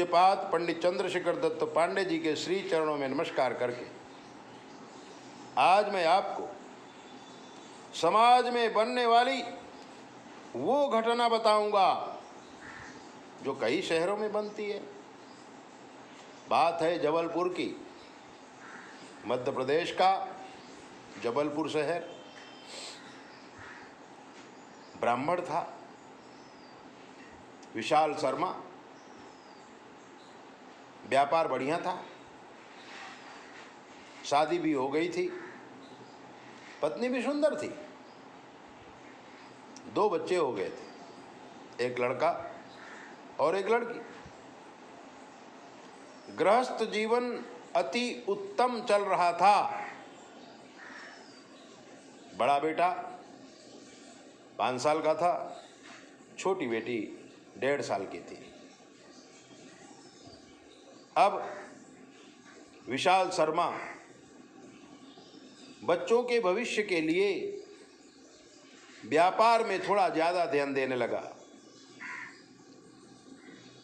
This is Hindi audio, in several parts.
पूज्यपाद पंडित चंद्रशेखर दत्त पांडे जी के श्री चरणों में नमस्कार करके आज मैं आपको समाज में बनने वाली वो घटना बताऊंगा जो कई शहरों में बनती है। बात है जबलपुर की। मध्य प्रदेश का जबलपुर शहर। ब्राह्मण था विशाल शर्मा। व्यापार बढ़िया था, शादी भी हो गई थी, पत्नी भी सुंदर थी, 2 बच्चे हो गए थे, एक लड़का और एक लड़की। गृहस्थ जीवन अति उत्तम चल रहा था। बड़ा बेटा 5 साल का था, छोटी बेटी 1.5 साल की थी। अब विशाल शर्मा बच्चों के भविष्य के लिए व्यापार में थोड़ा ज़्यादा ध्यान देने लगा।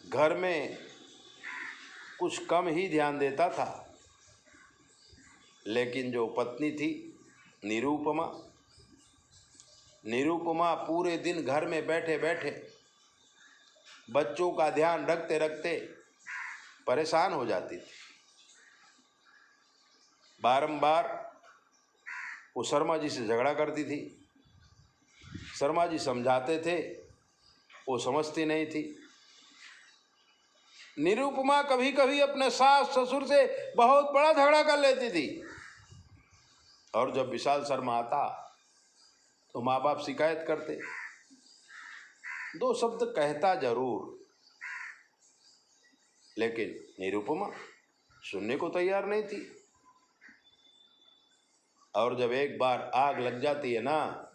घर में कुछ कम ही ध्यान देता था। लेकिन जो पत्नी थी निरूपमा पूरे दिन घर में बैठे बैठे बच्चों का ध्यान रखते रखते परेशान हो जाती थी। बारंबार वो शर्मा जी से झगड़ा करती थी। शर्मा जी समझाते थे, वो समझती नहीं थी। निरूपमा कभी कभी अपने सास ससुर से बहुत बड़ा झगड़ा कर लेती थी। और जब विशाल शर्मा आता तो माँ बाप शिकायत करते। 2 शब्द कहता जरूर, लेकिन निरूपमा सुनने को तैयार नहीं थी। और जब एक बार आग लग जाती है ना,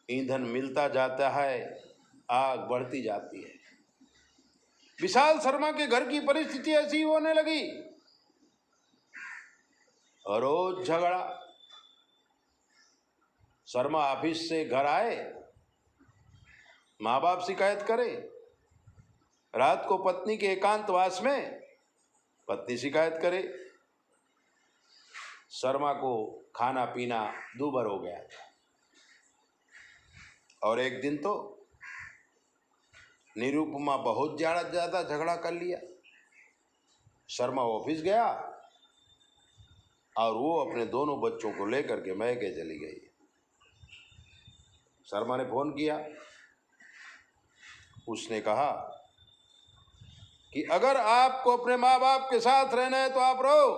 ईंधन मिलता जाता है, आग बढ़ती जाती है। विशाल शर्मा के घर की परिस्थिति ऐसी होने लगी। रोज झगड़ा। शर्मा ऑफिस से घर आए, माँ बाप शिकायत करे। रात को पत्नी के एकांतवास में पत्नी शिकायत करे। शर्मा को खाना पीना दूभर हो गया था। और एक दिन तो निरूपमा बहुत ज़्यादा झगड़ा कर लिया। शर्मा ऑफिस गया और वो अपने दोनों बच्चों को लेकर के मैके चली गई। शर्मा ने फोन किया। उसने कहा कि अगर आपको अपने माँ बाप के साथ रहना है तो आप रहो,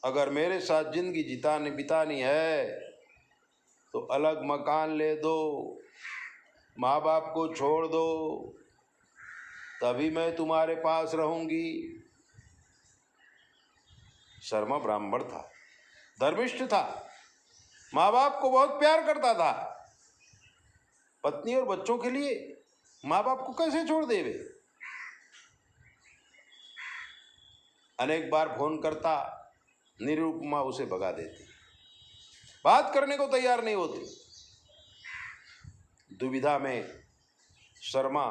अगर मेरे साथ जिंदगी बितानी है तो अलग मकान ले दो, माँ बाप को छोड़ दो, तभी मैं तुम्हारे पास रहूंगी। शर्मा ब्राह्मण था, धर्मिष्ठ था, माँ बाप को बहुत प्यार करता था। पत्नी और बच्चों के लिए माँ बाप को कैसे छोड़ देवे। अनेक बार फोन करता, निरूपमा उसे भगा देती, बात करने को तैयार नहीं होती। दुविधा में शर्मा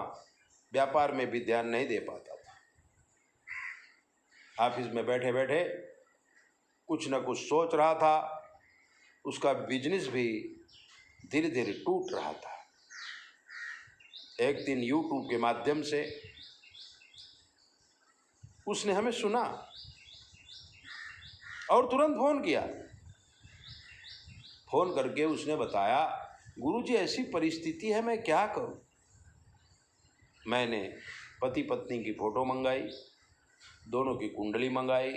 व्यापार में भी ध्यान नहीं दे पाता था। ऑफिस में बैठे बैठे कुछ न कुछ सोच रहा था। उसका बिजनेस भी धीरे धीरे टूट रहा था। एक दिन यूट्यूब के माध्यम से उसने हमें सुना और तुरंत फोन किया। फोन करके उसने बताया, गुरुजी ऐसी परिस्थिति है, मैं क्या करूं। मैंने पति पत्नी की फोटो मंगाई, दोनों की कुंडली मंगाई।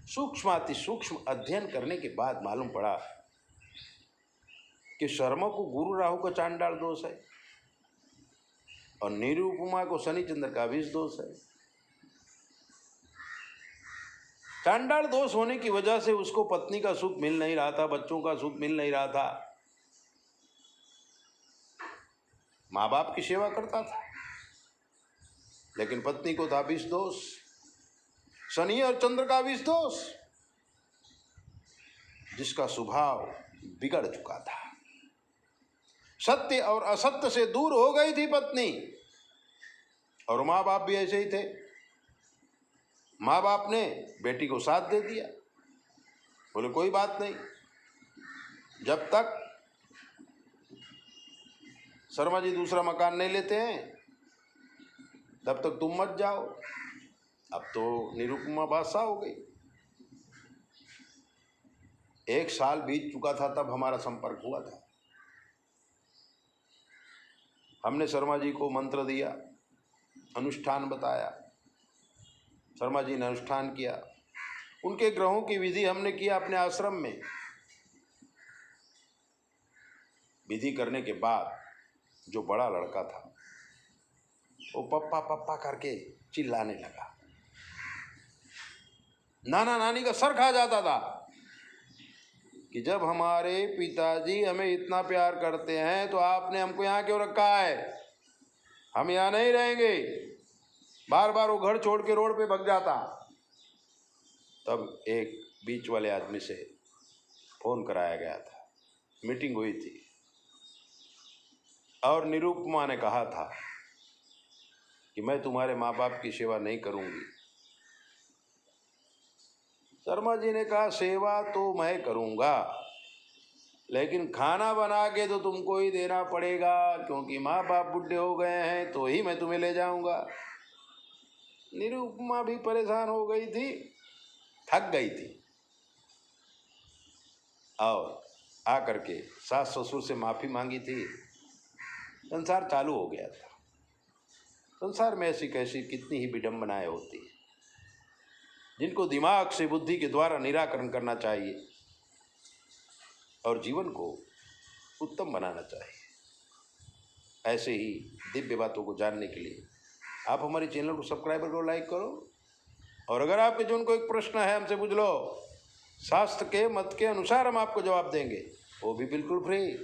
सूक्ष्माति सूक्ष्म अध्ययन करने के बाद मालूम पड़ा कि शर्मा को गुरु राहु का चांडाल दोष है और निरूपमा को शनि चंद्र का विष दोष है। चांडाल दोष होने की वजह से उसको पत्नी का सुख मिल नहीं रहा था, बच्चों का सुख मिल नहीं रहा था। माँ बाप की सेवा करता था, लेकिन पत्नी को था विष दोष, शनि और चंद्र का विष दोष, जिसका स्वभाव बिगड़ चुका था। सत्य और असत्य से दूर हो गई थी पत्नी। और माँ बाप भी ऐसे ही थे। माँ बाप ने बेटी को साथ दे दिया, बोले कोई बात नहीं, जब तक शर्मा जी दूसरा मकान नहीं लेते हैं तब तक तुम मत जाओ। अब तो निरुपमा बादशाह हो गई। 1 साल बीत चुका था तब हमारा संपर्क हुआ था। हमने शर्मा जी को मंत्र दिया, अनुष्ठान बताया, शर्मा जी ने अनुष्ठान किया। उनके ग्रहों की विधि हमने किया अपने आश्रम में। विधि करने के बाद जो बड़ा लड़का था वो पप्पा पप्पा करके चिल्लाने लगा। नाना नानी का सर खा जाता था कि जब हमारे पिताजी हमें इतना प्यार करते हैं तो आपने हमको यहाँ क्यों रखा है, हम यहाँ नहीं रहेंगे। बार बार वो घर छोड़ के रोड पे भाग जाता। तब एक बीच वाले आदमी से फोन कराया गया था, मीटिंग हुई थी और निरुपमा ने कहा था कि मैं तुम्हारे माँ बाप की सेवा नहीं करूँगी। शर्मा जी ने कहा सेवा तो मैं करूँगा, लेकिन खाना बना के तो तुमको ही देना पड़ेगा, क्योंकि माँ बाप बूढ़े हो गए हैं तो ही मैं तुम्हें ले जाऊँगा। निरुपमा भी परेशान हो गई थी, थक गई थी और आकर के सास ससुर से माफ़ी मांगी थी। संसार चालू हो गया था। संसार में ऐसी कैसी कितनी ही विडंबनाएं होती हैं जिनको दिमाग से बुद्धि के द्वारा निराकरण करना चाहिए और जीवन को उत्तम बनाना चाहिए। ऐसे ही दिव्य बातों को जानने के लिए आप हमारे चैनल को सब्सक्राइब करो, लाइक करो। और अगर आपके जीवन को एक प्रश्न है हमसे पूछ लो, शास्त्र के मत के अनुसार हम आपको जवाब देंगे, वो भी बिल्कुल फ्री।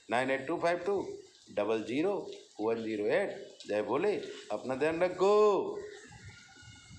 9825200108। जय भोले, अपना ध्यान रखो।